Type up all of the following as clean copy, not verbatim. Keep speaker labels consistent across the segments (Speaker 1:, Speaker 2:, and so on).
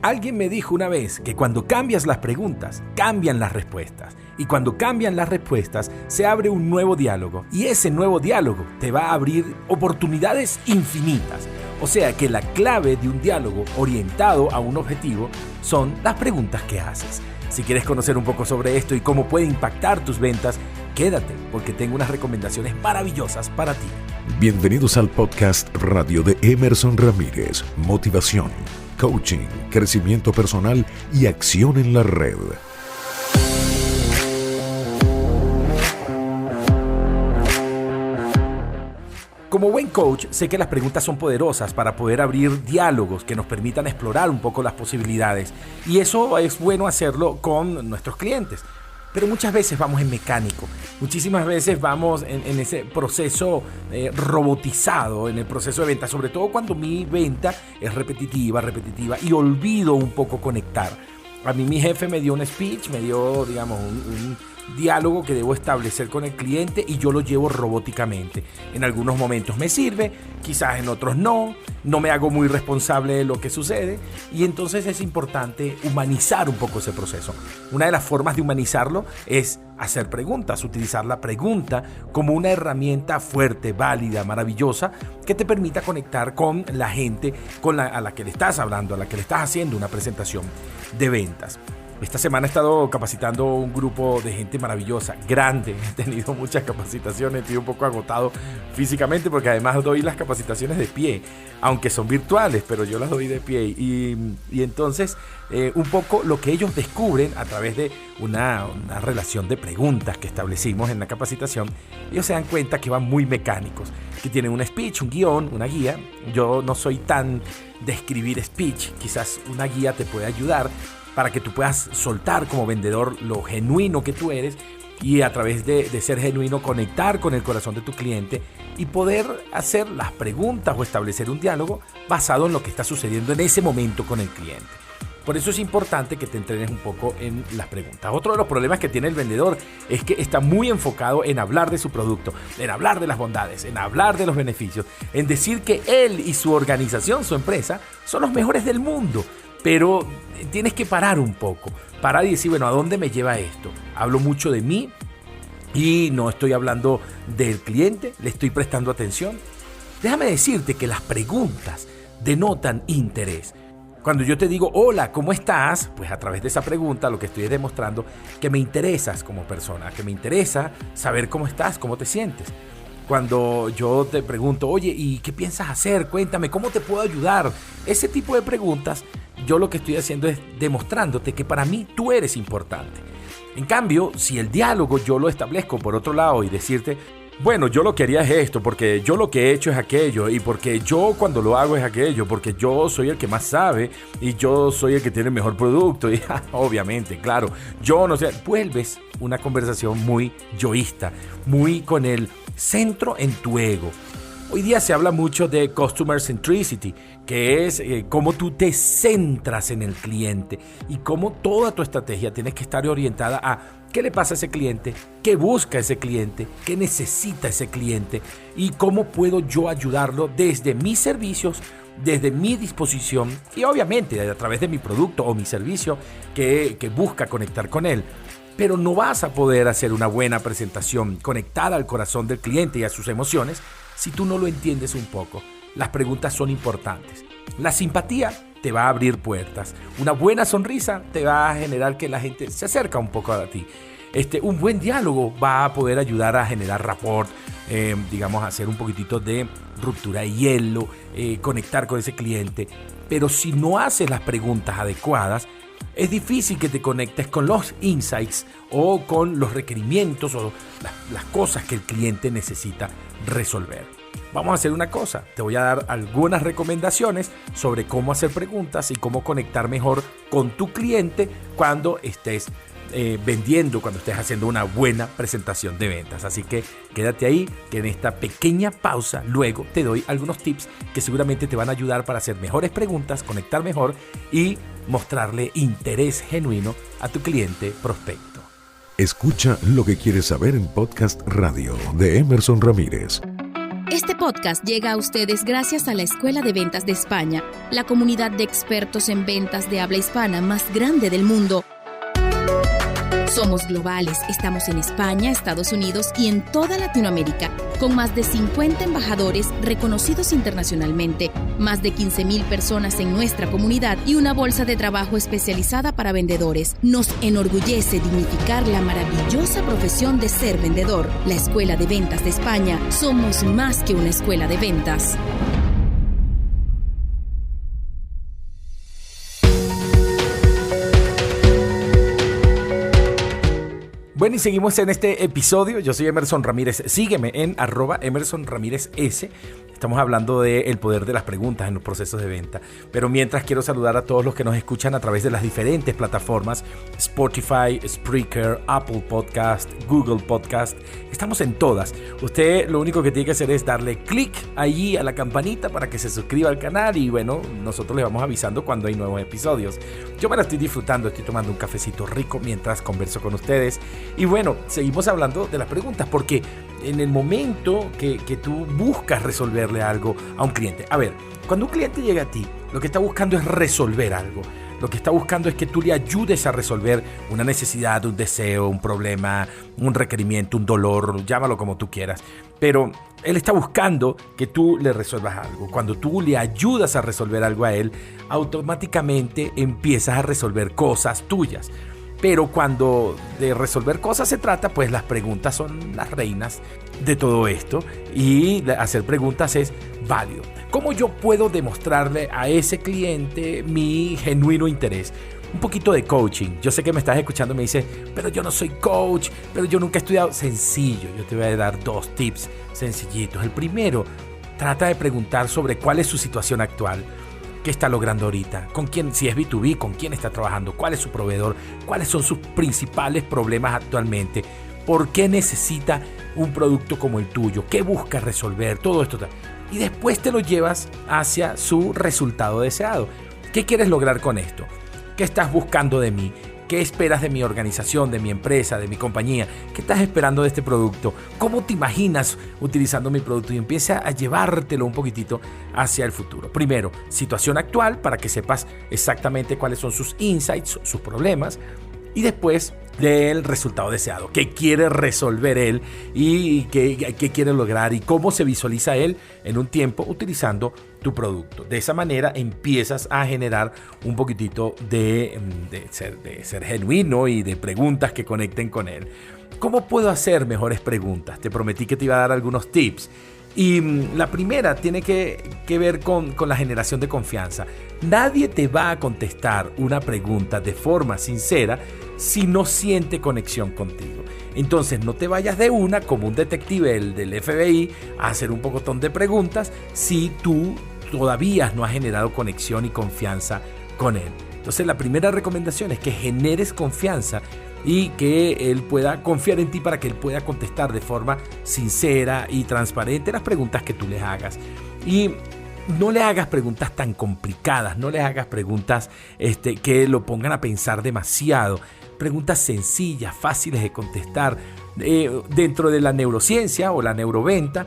Speaker 1: Alguien me dijo una vez que cuando cambias las preguntas, cambian las respuestas. Y cuando cambian las respuestas, se abre un nuevo diálogo. Y ese nuevo diálogo te va a abrir oportunidades infinitas. O sea que la clave de un diálogo orientado a un objetivo son las preguntas que haces. Si quieres conocer un poco sobre esto y cómo puede impactar tus ventas, quédate porque tengo unas recomendaciones maravillosas para ti.
Speaker 2: Bienvenidos al podcast radio de Emerson Ramírez. Motivación, coaching, crecimiento personal y acción en la red.
Speaker 1: Como buen coach, sé que las preguntas son poderosas para poder abrir diálogos que nos permitan explorar un poco las posibilidades. Y eso es bueno hacerlo con nuestros clientes. Pero muchas veces vamos en mecánico. Muchísimas veces vamos en ese proceso robotizado, en el proceso de venta. Sobre todo cuando mi venta es repetitiva y olvido un poco conectar. A mí mi jefe me dio un speech, me dio, digamos, un diálogo que debo establecer con el cliente y yo lo llevo robóticamente. En algunos momentos me sirve, quizás en otros no me hago muy responsable de lo que sucede y entonces es importante humanizar un poco ese proceso. Una de las formas de humanizarlo es hacer preguntas, utilizar la pregunta como una herramienta fuerte, válida, maravillosa que te permita conectar con la gente a la que le estás hablando, a la que le estás haciendo una presentación de ventas. Esta semana he estado capacitando un grupo de gente maravillosa, grande. He tenido muchas capacitaciones, estoy un poco agotado físicamente porque además doy las capacitaciones de pie, aunque son virtuales, pero yo las doy de pie. Y entonces un poco lo que ellos descubren a través de una relación de preguntas que establecimos en la capacitación, ellos se dan cuenta que van muy mecánicos, que tienen un speech, un guión, una guía. Yo no soy tan de escribir speech, quizás una guía te puede ayudar para que tú puedas soltar como vendedor lo genuino que tú eres y a través de ser genuino conectar con el corazón de tu cliente y poder hacer las preguntas o establecer un diálogo basado en lo que está sucediendo en ese momento con el cliente. Por eso es importante que te entrenes un poco en las preguntas. Otro de los problemas que tiene el vendedor es que está muy enfocado en hablar de su producto, en hablar de las bondades, en hablar de los beneficios, en decir que él y su organización, su empresa, son los mejores del mundo. Pero tienes que parar un poco, parar y decir, bueno, ¿a dónde me lleva esto? Hablo mucho de mí y no estoy hablando del cliente, le estoy prestando atención. Déjame decirte que las preguntas denotan interés. Cuando yo te digo, hola, ¿cómo estás? Pues a través de esa pregunta lo que estoy es demostrando que me interesas como persona, que me interesa saber cómo estás, cómo te sientes. Cuando yo te pregunto, oye, ¿y qué piensas hacer? Cuéntame, ¿cómo te puedo ayudar? Ese tipo de preguntas, yo lo que estoy haciendo es demostrándote que para mí tú eres importante. En cambio, si el diálogo yo lo establezco por otro lado y decirte, bueno, yo lo que haría es esto, porque yo lo que he hecho es aquello, y porque yo cuando lo hago es aquello, porque yo soy el que más sabe, y yo soy el que tiene el mejor producto, y obviamente, claro, yo no sé, vuelves una conversación muy yoísta, muy con el centro en tu ego. Hoy día se habla mucho de Customer Centricity, que es cómo tú te centras en el cliente y cómo toda tu estrategia tiene que estar orientada a qué le pasa a ese cliente, qué busca ese cliente, qué necesita ese cliente y cómo puedo yo ayudarlo desde mis servicios, desde mi disposición y obviamente a través de mi producto o mi servicio que busca conectar con él. Pero no vas a poder hacer una buena presentación conectada al corazón del cliente y a sus emociones si tú no lo entiendes un poco. Las preguntas son importantes. La simpatía te va a abrir puertas. Una buena sonrisa te va a generar que la gente se acerque un poco a ti. Un buen diálogo va a poder ayudar a generar rapport, hacer un poquitito de ruptura de hielo, conectar con ese cliente. Pero si no haces las preguntas adecuadas, es difícil que te conectes con los insights o con los requerimientos o las cosas que el cliente necesita resolver. Vamos a hacer una cosa, te voy a dar algunas recomendaciones sobre cómo hacer preguntas y cómo conectar mejor con tu cliente cuando estés vendiendo, cuando estés haciendo una buena presentación de ventas. Así que quédate ahí, que en esta pequeña pausa luego te doy algunos tips que seguramente te van a ayudar para hacer mejores preguntas, conectar mejor y mostrarle interés genuino a tu cliente prospecto.
Speaker 2: Escucha lo que quieres saber en Podcast Radio de Emerson Ramírez.
Speaker 3: Este podcast llega a ustedes gracias a la Escuela de Ventas de España, la comunidad de expertos en ventas de habla hispana más grande del mundo. Somos globales, estamos en España, Estados Unidos y en toda Latinoamérica, con más de 50 embajadores reconocidos internacionalmente, más de 15,000 personas en nuestra comunidad y una bolsa de trabajo especializada para vendedores. Nos enorgullece dignificar la maravillosa profesión de ser vendedor. La Escuela de Ventas de España, somos más que una escuela de ventas.
Speaker 1: Bueno, y seguimos en este episodio. Yo soy Emerson Ramírez. Sígueme en @EmersonRamírezS. Estamos hablando del poder de las preguntas en los procesos de venta. Pero mientras, quiero saludar a todos los que nos escuchan a través de las diferentes plataformas: Spotify, Spreaker, Apple Podcast, Google Podcast. Estamos en todas. Usted lo único que tiene que hacer es darle clic allí a la campanita para que se suscriba al canal. Y bueno, nosotros les vamos avisando cuando hay nuevos episodios. Yo me la estoy disfrutando. Estoy tomando un cafecito rico mientras converso con ustedes. Y bueno, seguimos hablando de las preguntas, porque en el momento que tú buscas resolverle algo a un cliente, a ver, cuando un cliente llega a ti, lo que está buscando es resolver algo. Lo que está buscando es que tú le ayudes a resolver una necesidad, un deseo, un problema, un requerimiento, un dolor, llámalo como tú quieras. Pero él está buscando que tú le resuelvas algo. Cuando tú le ayudas a resolver algo a él, automáticamente empiezas a resolver cosas tuyas. Pero cuando de resolver cosas se trata, pues las preguntas son las reinas de todo esto. Y hacer preguntas es válido. ¿Cómo yo puedo demostrarle a ese cliente mi genuino interés? Un poquito de coaching. Yo sé que me estás escuchando y me dices, pero yo no soy coach, pero yo nunca he estudiado. Sencillo, yo te voy a dar 2 tips sencillitos. El primero, trata de preguntar sobre cuál es su situación actual. ¿Qué está logrando ahorita? ¿Con quién? Si es B2B, ¿con quién está trabajando? ¿Cuál es su proveedor? ¿Cuáles son sus principales problemas actualmente? ¿Por qué necesita un producto como el tuyo? ¿Qué busca resolver? Todo esto. Y después te lo llevas hacia su resultado deseado. ¿Qué quieres lograr con esto? ¿Qué estás buscando de mí? ¿Qué esperas de mi organización, de mi empresa, de mi compañía? ¿Qué estás esperando de este producto? ¿Cómo te imaginas utilizando mi producto? Y empieza a llevártelo un poquitito hacia el futuro. Primero, situación actual, para que sepas exactamente cuáles son sus insights, sus problemas. Y después, del resultado deseado. ¿Qué quiere resolver él y qué quiere lograr y cómo se visualiza él en un tiempo utilizando tu producto? De esa manera empiezas a generar un poquitito de ser genuino y de preguntas que conecten con él. ¿Cómo puedo hacer mejores preguntas? Te prometí que te iba a dar algunos tips. Y la primera tiene que ver con la generación de confianza. Nadie te va a contestar una pregunta de forma sincera si no siente conexión contigo. Entonces no te vayas de una como un detective del FBI a hacer un pocotón de preguntas si tú todavía no has generado conexión y confianza con él. Entonces la primera recomendación es que generes confianza y que él pueda confiar en ti para que él pueda contestar de forma sincera y transparente las preguntas que tú les hagas. Y no le hagas preguntas tan complicadas, no le hagas preguntas que lo pongan a pensar demasiado. Preguntas sencillas, fáciles de contestar. Dentro de la neurociencia o la neuroventa,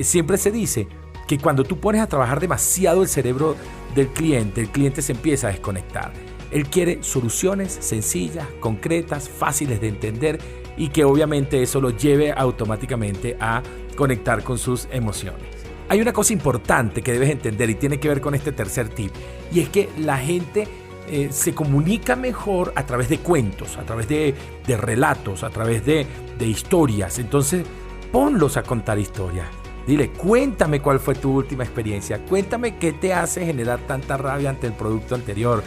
Speaker 1: siempre se dice que cuando tú pones a trabajar demasiado el cerebro del cliente, el cliente se empieza a desconectar. Él quiere soluciones sencillas, concretas, fáciles de entender y que obviamente eso lo lleve automáticamente a conectar con sus emociones. Hay una cosa importante que debes entender y tiene que ver con este tercer tip, y es que la gente se comunica mejor a través de cuentos, a través de relatos, a través de historias. Entonces, ponlos a contar historias. Dile, cuéntame cuál fue tu última experiencia, cuéntame qué te hace generar tanta rabia ante el producto anterior,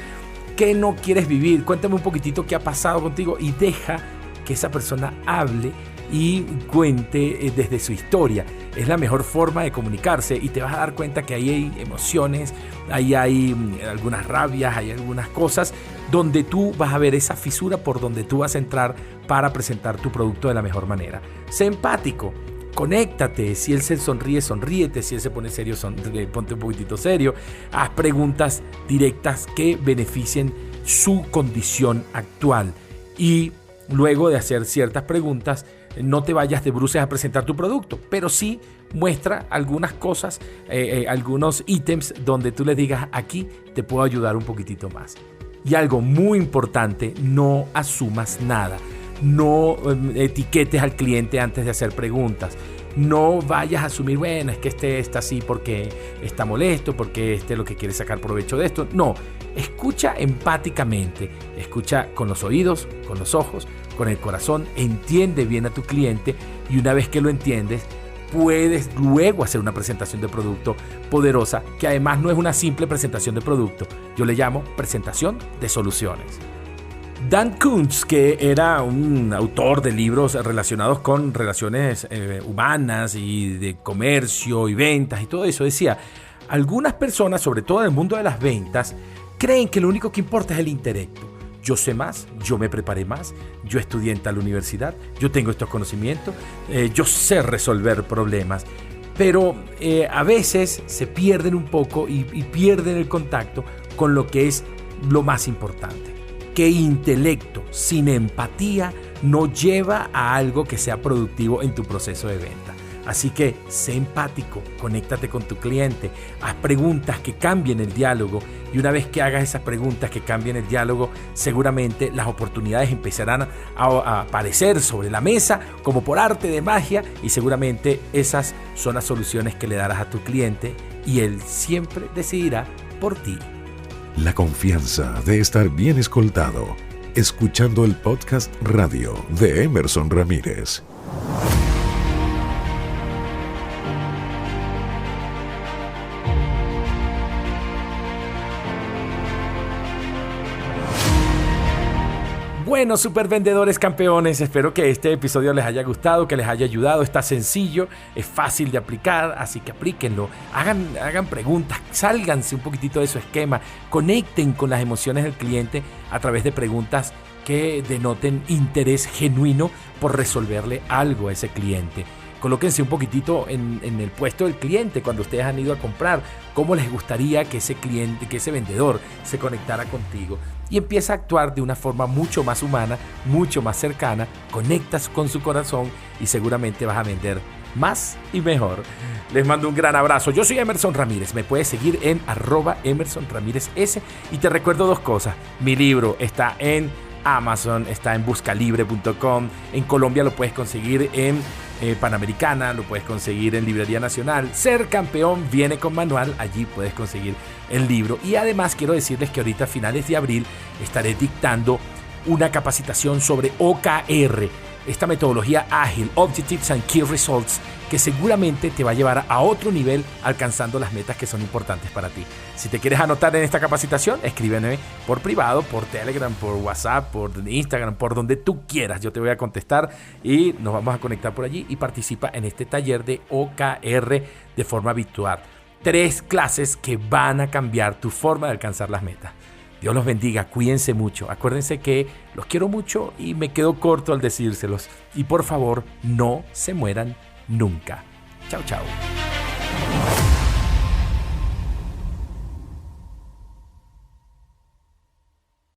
Speaker 1: qué no quieres vivir, cuéntame un poquitito qué ha pasado contigo y deja que esa persona hable y cuente desde su historia. Es la mejor forma de comunicarse y te vas a dar cuenta que ahí hay emociones, ahí hay algunas rabias, hay algunas cosas donde tú vas a ver esa fisura por donde tú vas a entrar para presentar tu producto de la mejor manera. Sé empático. Conéctate, si él se sonríe, sonríete, si él se pone serio, ponte un poquitito serio. Haz preguntas directas que beneficien su condición actual. Y luego de hacer ciertas preguntas, no te vayas de bruces a presentar tu producto, pero sí muestra algunas cosas, algunos ítems donde tú le digas, aquí te puedo ayudar un poquitito más. Y algo muy importante, no asumas nada. No etiquetes al cliente antes de hacer preguntas. No vayas a asumir, bueno, es que este está así porque está molesto, porque este lo que quiere sacar provecho de esto. No, escucha empáticamente, escucha con los oídos, con los ojos, con el corazón, entiende bien a tu cliente y una vez que lo entiendes, puedes luego hacer una presentación de producto poderosa, que además no es una simple presentación de producto, yo le llamo presentación de soluciones. Dan Kuntz, que era un autor de libros relacionados con relaciones humanas y de comercio y ventas y todo eso, decía, algunas personas, sobre todo en el mundo de las ventas, creen que lo único que importa es el intelecto. Yo sé más, yo me preparé más, yo estudié en tal universidad, yo tengo estos conocimientos, yo sé resolver problemas, pero a veces se pierden un poco y pierden el contacto con lo que es lo más importante. Que intelecto sin empatía no lleva a algo que sea productivo en tu proceso de venta. Así que sé empático, conéctate con tu cliente, haz preguntas que cambien el diálogo y una vez que hagas esas preguntas que cambien el diálogo, seguramente las oportunidades empezarán a aparecer sobre la mesa como por arte de magia y seguramente esas son las soluciones que le darás a tu cliente y él siempre decidirá por ti.
Speaker 2: La confianza de estar bien escoltado, escuchando el podcast radio de Emerson Ramírez.
Speaker 1: Bueno, supervendedores campeones, espero que este episodio les haya gustado, que les haya ayudado. Está sencillo, es fácil de aplicar, así que aplíquenlo. Hagan preguntas, sálganse un poquitito de su esquema, conecten con las emociones del cliente a través de preguntas que denoten interés genuino por resolverle algo a ese cliente. Colóquense un poquitito en el puesto del cliente cuando ustedes han ido a comprar. ¿Cómo les gustaría que ese cliente, que ese vendedor se conectara contigo? Y empieza a actuar de una forma mucho más humana, mucho más cercana. Conectas con su corazón y seguramente vas a vender más y mejor. Les mando un gran abrazo. Yo soy Emerson Ramírez. Me puedes seguir en @EmersonRamírezS. Y te recuerdo dos cosas. Mi libro está en Amazon, está en buscalibre.com. En Colombia lo puedes conseguir en Panamericana, lo puedes conseguir en Librería Nacional. Ser Campeón viene con manual, allí puedes conseguir el libro. Y además quiero decirles que ahorita a finales de abril estaré dictando una capacitación sobre OKR, esta metodología ágil, Objectives and Key Results, que seguramente te va a llevar a otro nivel alcanzando las metas que son importantes para ti. Si te quieres anotar en esta capacitación, escríbeme por privado, por Telegram, por WhatsApp, por Instagram, por donde tú quieras. Yo te voy a contestar y nos vamos a conectar por allí y participa en este taller de OKR de forma virtual. 3 clases que van a cambiar tu forma de alcanzar las metas. Dios los bendiga, cuídense mucho. Acuérdense que los quiero mucho y me quedo corto al decírselos. Y por favor, no se mueran nunca. Chao, chao.